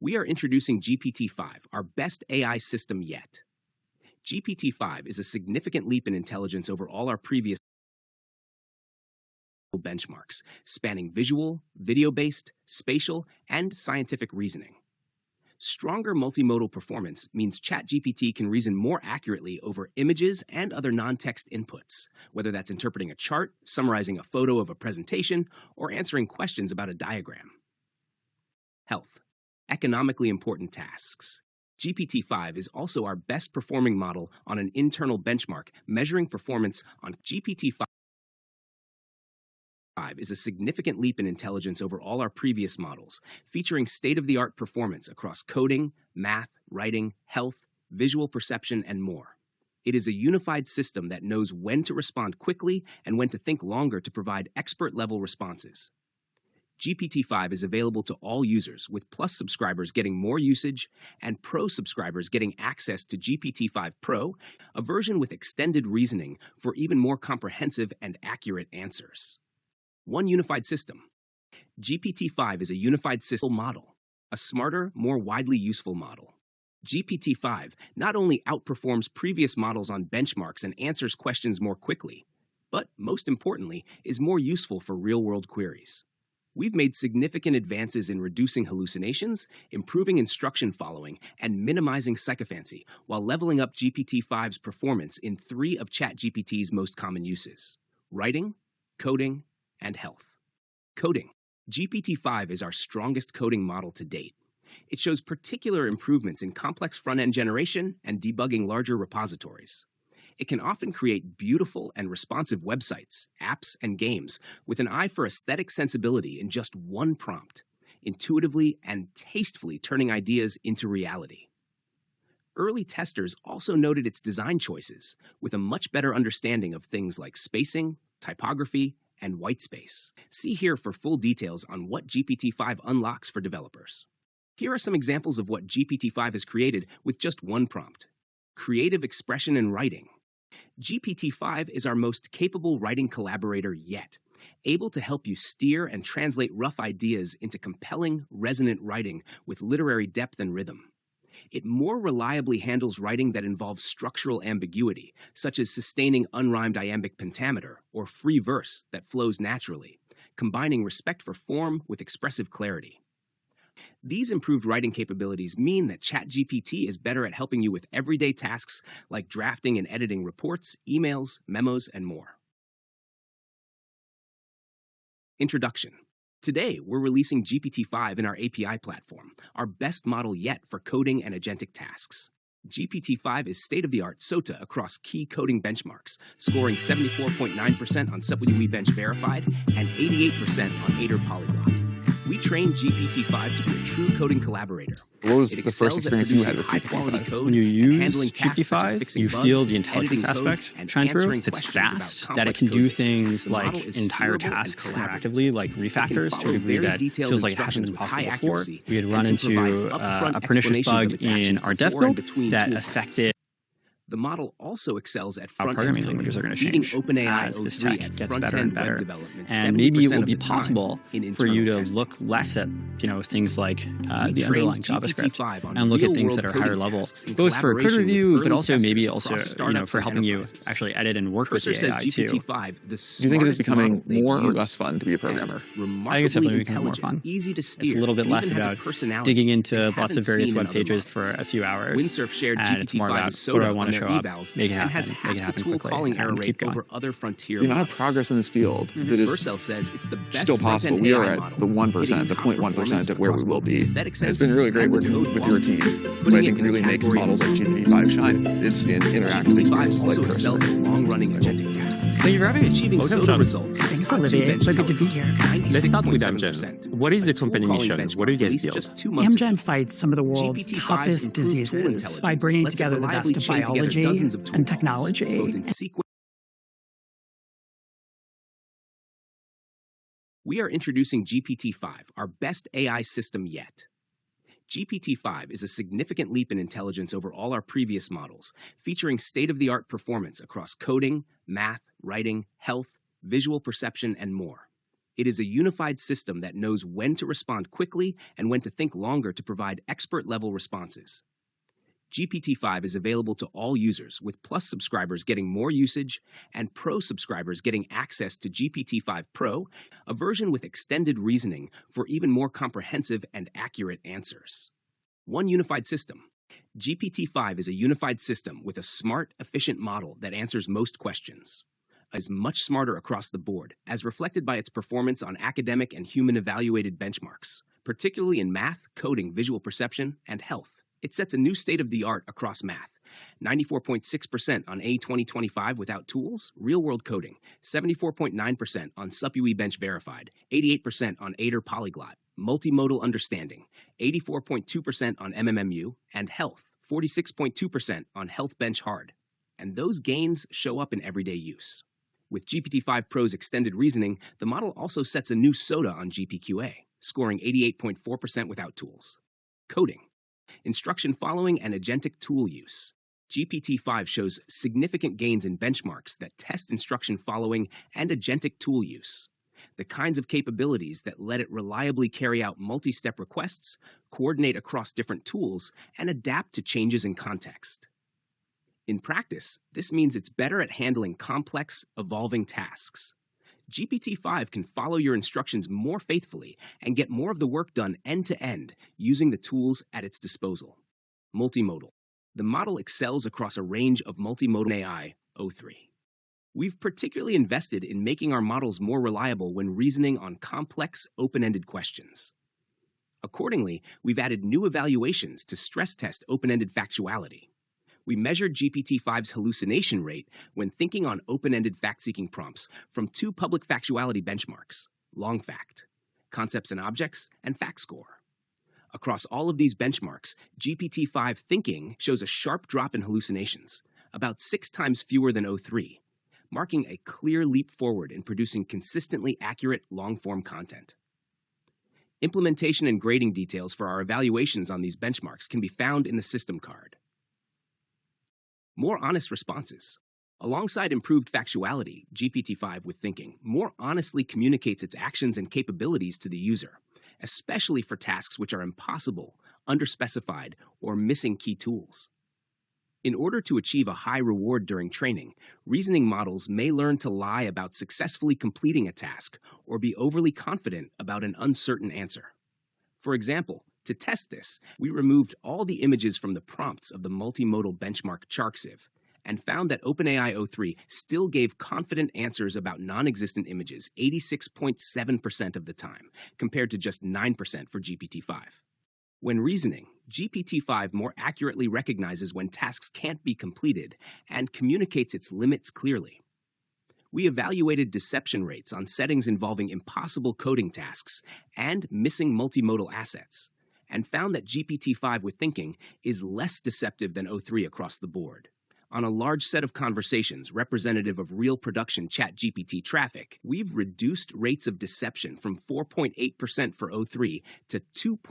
We are introducing GPT-5, our best AI system yet. GPT-5 is a significant leap in intelligence over all our previous benchmarks, spanning visual, video-based, spatial, and scientific reasoning. Stronger multimodal performance means ChatGPT can reason more accurately over images and other non-text inputs, whether that's interpreting a chart, summarizing a photo of a presentation, or answering questions about a diagram. Health. Economically important tasks. GPT-5 is also our best performing model on an internal benchmark measuring performance on GPT-5 is a significant leap in intelligence over all our previous models, featuring state-of-the-art performance across coding, math, writing, health, visual perception, and more. It is a unified system that knows when to respond quickly and when to think longer to provide expert-level responses. GPT-5 is available to all users, with Plus subscribers getting more usage and Pro subscribers getting access to GPT-5 Pro, a version with extended reasoning for even more comprehensive and accurate answers. One unified system. GPT-5 is a unified system model, a smarter, more widely useful model. GPT-5 not only outperforms previous models on benchmarks and answers questions more quickly, but most importantly, is more useful for real-world queries. We've made significant advances in reducing hallucinations, improving instruction following, and minimizing sycophancy, while leveling up GPT-5's performance in 3 of ChatGPT's most common uses: writing, coding, and health. Coding. GPT-5 is our strongest coding model to date. It shows particular improvements in complex front-end generation and debugging larger repositories. It can often create beautiful and responsive websites, apps, and games with an eye for aesthetic sensibility in just one prompt, intuitively and tastefully turning ideas into reality. Early testers also noted its design choices, with a much better understanding of things like spacing, typography, and whitespace. See here for full details on what GPT-5 unlocks for developers. Here are some examples of what GPT-5 has created with just one prompt. Creative expression in writing. GPT-5 is our most capable writing collaborator yet, able to help you steer and translate rough ideas into compelling, resonant writing with literary depth and rhythm. It more reliably handles writing that involves structural ambiguity, such as sustaining unrhymed iambic pentameter or free verse that flows naturally, combining respect for form with expressive clarity. These improved writing capabilities mean that ChatGPT is better at helping you with everyday tasks like drafting and editing reports, emails, memos, and more. Introduction. Today, we're releasing GPT-5 in our API platform, our best model yet for coding and agentic tasks. GPT-5 is state-of-the-art SOTA across key coding benchmarks, scoring 74.9% on SupWE Bench Verified and 88% on Aider Polyglot. We trained GPT-5 to be a true coding collaborator. What was the first experience you had with GPT-5? When you use GPT-5, you feel the intelligence aspect shine through. It's fast, that it can do things like entire tasks interactively, like refactors, to a degree that feels like it hasn't been possible before. We had run into a pernicious bug in our dev build that affected. The model also excels at front-end programming languages are going to change as this tech gets better and better. And 70% maybe it will of be the time possible in for you to internal testing. look less at things like the trained underlying JavaScript GPT-5 on and look at things real-world that are coding higher level, tasks in both for code collaboration with review, but early also maybe testers also across startups for and helping you enterprises. actually edit and work with Cursor the says AI too. GPT-5, the Do you think it is smartest model becoming they've more or used, less fun to be a programmer? and I think it's remarkably definitely becoming more intelligent, fun. easy to steer, It's a little bit and less even has a about personality digging they into lots haven't of various seen in web other pages for models. a few hours. Windsurf shared And it's more GPT-5 about with what SOTA do I on want to their show up, evals make it and happen, has make half it the happen tool quickly, calling error and rate keep going. over other frontier The amount of models. progress in this field that is Vercel says it's the best still possible. front-end We are AI at model, the 1%, hitting the top 0.1% performance of where we across will both be. aesthetic And it's sense been really great and working code with your quality, team. What putting I it think in the really makes category models of like GPT-5 shine is in interactive experiences GPT-5 like also excels Cursor. at long-running agentic tasks. Thank you for having me. Achieving Welcome, SOTA Sean. results. Thanks, top Olivier. two bench So good to be total, here. Let's start with 96.7%. Amgen. What is the A tool company calling mission? benchmark What do you guys released build? just 2 months ago. Amgen fights some of the world's GPT-5's toughest improved tool diseases by intelligence bringing lets it together the reliably best of chain together biology dozens of tool and calls, technology. both in sequence. We are introducing GPT-5, our best AI system yet. GPT-5 is a significant leap in intelligence over all our previous models, featuring state-of-the-art performance across coding, math, writing, health, visual perception, and more. It is a unified system that knows when to respond quickly and when to think longer to provide expert-level responses. GPT-5 is available to all users, with Plus subscribers getting more usage and Pro subscribers getting access to GPT-5 Pro, a version with extended reasoning for even more comprehensive and accurate answers. One unified system. GPT-5 is a unified system with a smart, efficient model that answers most questions. It is much smarter across the board, as reflected by its performance on academic and human-evaluated benchmarks, particularly in math, coding, visual perception, and health. It sets a new state-of-the-art across math. 94.6% on A2025 without tools, real-world coding. 74.9% on SUPUI Bench Verified. 88% on AIDR Polyglot. Multimodal understanding. 84.2% on MMMU. And health. 46.2% on Health Bench Hard. And those gains show up in everyday use. With GPT-5 Pro's extended reasoning, the model also sets a new SOTA on GPQA, scoring 88.4% without tools. Coding. Instruction following and agentic tool use. GPT-5 shows significant gains in benchmarks that test instruction following and agentic tool use, the kinds of capabilities that let it reliably carry out multi-step requests, coordinate across different tools, and adapt to changes in context. In practice, this means it's better at handling complex, evolving tasks. GPT-5 can follow your instructions more faithfully and get more of the work done end-to-end using the tools at its disposal. Multimodal. The model excels across a range of multimodal AI, O3. We've particularly invested in making our models more reliable when reasoning on complex, open-ended questions. Accordingly, we've added new evaluations to stress test open-ended factuality. We measured GPT-5's hallucination rate when thinking on open-ended fact-seeking prompts from 2 public factuality benchmarks, LongFact, Concepts and Objects, and FactScore. Across all of these benchmarks, GPT-5 thinking shows a sharp drop in hallucinations, about 6 times fewer than O3, marking a clear leap forward in producing consistently accurate long-form content. Implementation and grading details for our evaluations on these benchmarks can be found in the system card. More honest responses. Alongside improved factuality, GPT-5 with thinking more honestly communicates its actions and capabilities to the user, especially for tasks which are impossible, underspecified, or missing key tools. In order to achieve a high reward during training, reasoning models may learn to lie about successfully completing a task or be overly confident about an uncertain answer. For example, to test this, we removed all the images from the prompts of the multimodal benchmark CHARKSIV and found that OpenAI O3 still gave confident answers about non-existent images 86.7% of the time, compared to just 9% for GPT-5. When reasoning, GPT-5 more accurately recognizes when tasks can't be completed and communicates its limits clearly. We evaluated deception rates on settings involving impossible coding tasks and missing multimodal assets, and found that GPT-5 with thinking is less deceptive than O3 across the board. On a large set of conversations representative of real production ChatGPT traffic, we've reduced rates of deception from 4.8% for O3 to 2.1%